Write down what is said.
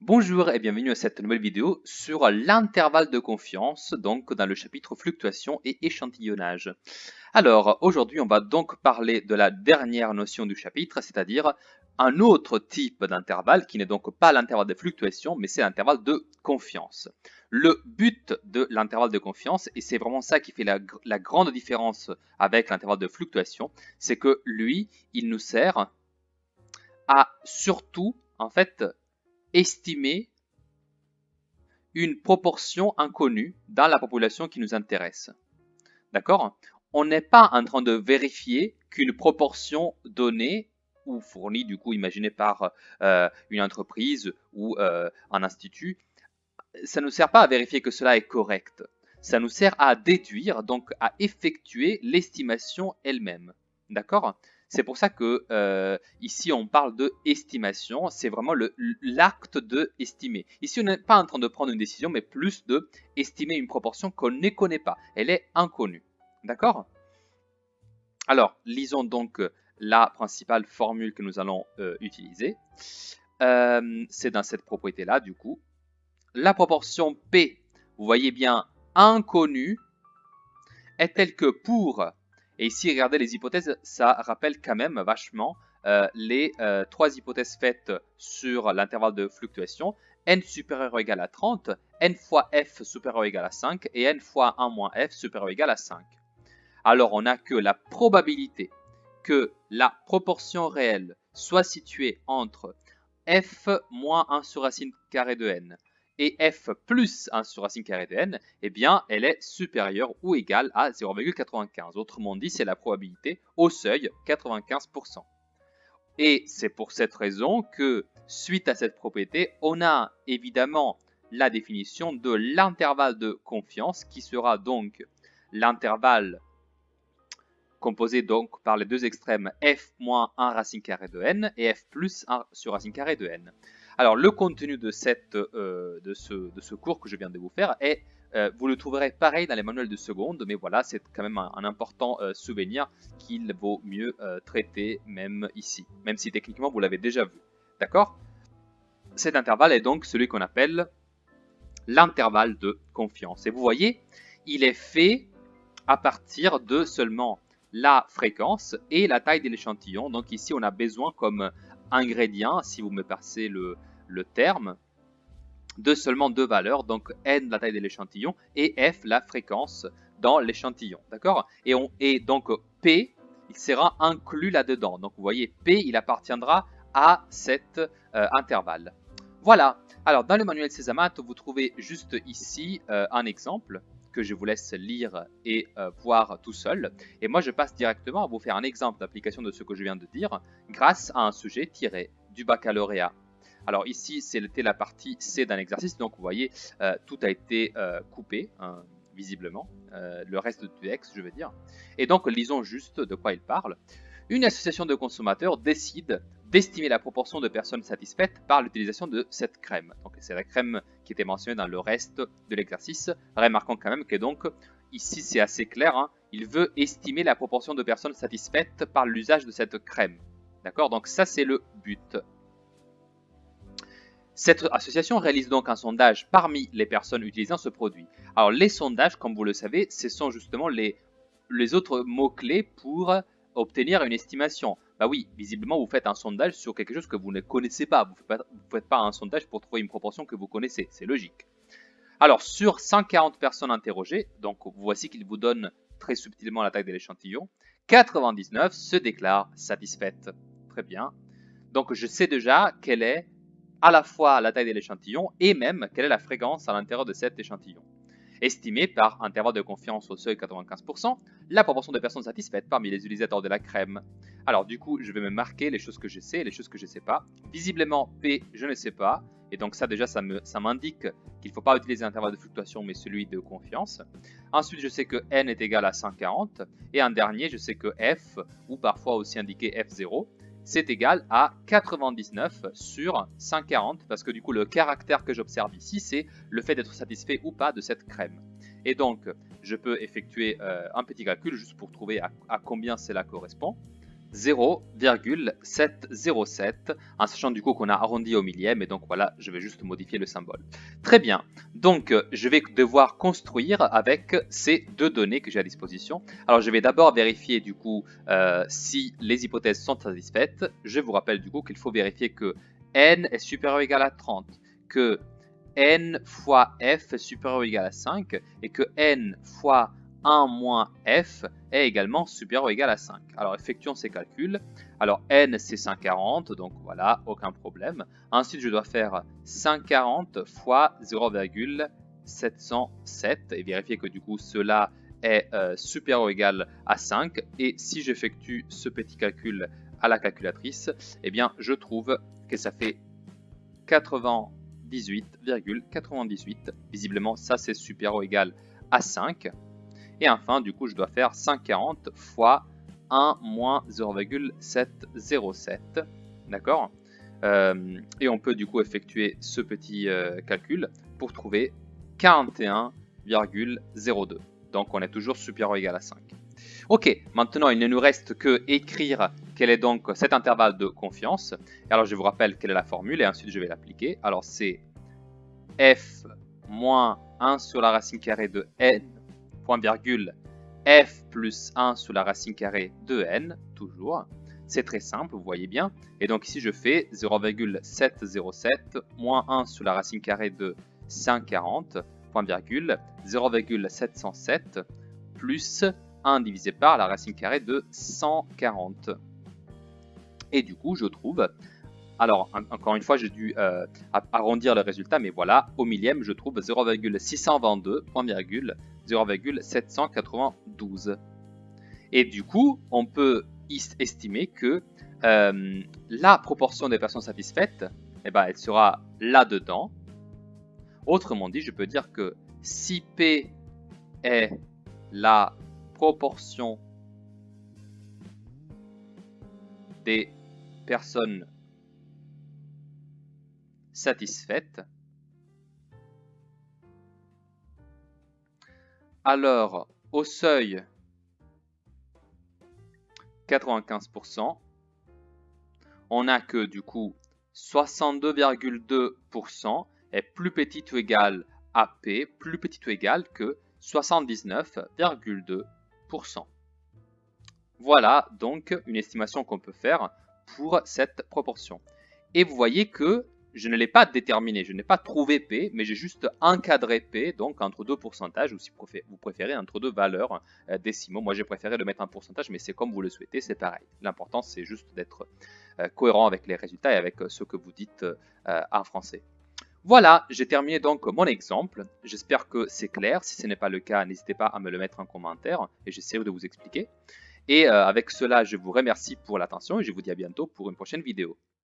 Bonjour et bienvenue à cette nouvelle vidéo sur l'intervalle de confiance, donc dans le chapitre fluctuation et échantillonnage. Alors aujourd'hui on va donc parler de la dernière notion du chapitre, c'est-à-dire un autre type d'intervalle qui n'est donc pas l'intervalle de fluctuation mais c'est l'intervalle de confiance. Le but de l'intervalle de confiance, et c'est vraiment ça qui fait la grande différence avec l'intervalle de fluctuation, c'est que lui, il nous sert à surtout en fait estimer une proportion inconnue dans la population qui nous intéresse. D'accord? On n'est pas en train de vérifier qu'une proportion donnée ou fournie, du coup, imaginée par une entreprise ou un institut, ça ne nous sert pas à vérifier que cela est correct. Ça nous sert à déduire, donc à effectuer l'estimation elle-même. D'accord? C'est pour ça que ici on parle de estimation, c'est vraiment l'acte de estimer. Ici on n'est pas en train de prendre une décision, mais plus de estimer une proportion qu'on ne connaît pas. Elle est inconnue. D'accord? Alors, lisons donc la principale formule que nous allons utiliser. C'est dans cette propriété-là, du coup. La proportion P, vous voyez bien, inconnue, est telle que pour, et ici regardez les hypothèses, ça rappelle quand même vachement les trois hypothèses faites sur l'intervalle de fluctuation, n supérieur ou égal à 30, n fois f supérieur ou égal à 5 et n fois 1 moins f supérieur ou égal à 5. Alors on n'a que la probabilité que la proportion réelle soit située entre f moins 1 sur racine carrée de n et f plus 1 sur racine carrée de n, eh bien, elle est supérieure ou égale à 0,95. Autrement dit, c'est la probabilité au seuil 95%. Et c'est pour cette raison que, suite à cette propriété, on a évidemment la définition de l'intervalle de confiance qui sera donc l'intervalle composé donc par les deux extrêmes f moins 1 racine carrée de n et f plus 1 sur racine carrée de n. Alors le contenu de ce cours que je viens de vous faire est, vous le trouverez pareil dans les manuels de seconde, mais voilà, c'est quand même un important souvenir qu'il vaut mieux traiter même ici, même si techniquement vous l'avez déjà vu. D'accord? Cet intervalle est donc celui qu'on appelle l'intervalle de confiance. Et vous voyez, il est fait à partir de seulement la fréquence et la taille de l'échantillon. Donc ici, on a besoin comme ingrédient, si vous me passez le terme, de seulement deux valeurs, donc n la taille de l'échantillon et f la fréquence dans l'échantillon. D'accord? Et donc P, il sera inclus là-dedans. Donc vous voyez, P, il appartiendra à cet intervalle. Voilà. Alors dans le manuel Césamat, vous trouvez juste ici un exemple que je vous laisse lire et voir tout seul. Et moi, je passe directement à vous faire un exemple d'application de ce que je viens de dire grâce à un sujet tiré du baccalauréat. Alors ici, c'était la partie C d'un exercice, donc vous voyez, tout a été coupé, hein, visiblement, le reste du texte, je veux dire. Et donc, lisons juste de quoi il parle. Une association de consommateurs décide d'estimer la proportion de personnes satisfaites par l'utilisation de cette crème. Donc c'est la crème qui était mentionnée dans le reste de l'exercice. Remarquons quand même que donc, ici c'est assez clair, hein, il veut estimer la proportion de personnes satisfaites par l'usage de cette crème. D'accord? Donc ça c'est le but. Cette association réalise donc un sondage parmi les personnes utilisant ce produit. Alors les sondages, comme vous le savez, ce sont justement les autres mots-clés pour obtenir une estimation. Bah oui, visiblement vous faites un sondage sur quelque chose que vous ne connaissez pas. Vous ne faites pas un sondage pour trouver une proportion que vous connaissez, c'est logique. Alors sur 140 personnes interrogées, donc voici qu'il vous donne très subtilement la taille de l'échantillon, 99 se déclarent satisfaites. Très bien. Donc je sais déjà quelle est à la fois la taille de l'échantillon et même quelle est la fréquence à l'intérieur de cet échantillon. Estimée par intervalle de confiance au seuil 95%, la proportion de personnes satisfaites parmi les utilisateurs de la crème. Alors du coup, je vais me marquer les choses que je sais et les choses que je ne sais pas. Visiblement, P, je ne sais pas. Et donc ça déjà, ça m'indique qu'il ne faut pas utiliser l'intervalle de fluctuation, mais celui de confiance. Ensuite, je sais que N est égal à 140. Et en dernier, je sais que F, ou parfois aussi indiqué F0, c'est égal à 99 sur 140, parce que du coup le caractère que j'observe ici, c'est le fait d'être satisfait ou pas de cette crème. Et donc, je peux effectuer un petit calcul juste pour trouver à combien cela correspond. 0,707, en sachant du coup qu'on a arrondi au millième, et donc voilà, je vais juste modifier le symbole. Très bien, donc je vais devoir construire avec ces deux données que j'ai à disposition. Alors je vais d'abord vérifier du coup si les hypothèses sont satisfaites. Je vous rappelle du coup qu'il faut vérifier que n est supérieur ou égal à 30, que n fois f est supérieur ou égal à 5, et que n fois 1 moins f est également supérieur ou égal à 5. Alors effectuons ces calculs. Alors n c'est 140, donc voilà, aucun problème. Ensuite je dois faire 140 fois 0,707 et vérifier que du coup cela est supérieur ou égal à 5. Et si j'effectue ce petit calcul à la calculatrice, eh bien je trouve que ça fait 98,98. Visiblement ça c'est supérieur ou égal à 5. Et enfin, du coup, je dois faire 140 fois 1 moins 0,707. D'accord et on peut du coup effectuer ce petit calcul pour trouver 41,02. Donc on est toujours supérieur ou égal à 5. Ok, maintenant il ne nous reste que écrire quel est donc cet intervalle de confiance. Alors je vous rappelle quelle est la formule et ensuite je vais l'appliquer. Alors c'est f moins 1 sur la racine carrée de n, point virgule, f plus 1 sur la racine carrée de n, toujours. C'est très simple, vous voyez bien. Et donc ici, je fais 0,707 moins 1 sur la racine carrée de 140, point virgule, 0,707 plus 1 divisé par la racine carrée de 140. Et du coup, je trouve... Alors, encore une fois, j'ai dû arrondir le résultat, mais voilà, au millième, je trouve 0,622, point virgule, 0,792. Et du coup, on peut estimer que la proportion des personnes satisfaites, eh ben, elle sera là-dedans. Autrement dit, je peux dire que si P est la proportion des personnes satisfaites, alors au seuil 95%, on a que du coup 62,2% est plus petit ou égal à P, plus petit ou égal que 79,2%. Voilà donc une estimation qu'on peut faire pour cette proportion. Et vous voyez que je ne l'ai pas déterminé, je n'ai pas trouvé P, mais j'ai juste encadré P, donc entre deux pourcentages, ou si vous préférez, entre deux valeurs décimaux. Moi, j'ai préféré le mettre en pourcentage, mais c'est comme vous le souhaitez, c'est pareil. L'important, c'est juste d'être cohérent avec les résultats et avec ce que vous dites en français. Voilà, j'ai terminé donc mon exemple. J'espère que c'est clair. Si ce n'est pas le cas, n'hésitez pas à me le mettre en commentaire et j'essaierai de vous expliquer. Et avec cela, je vous remercie pour l'attention et je vous dis à bientôt pour une prochaine vidéo.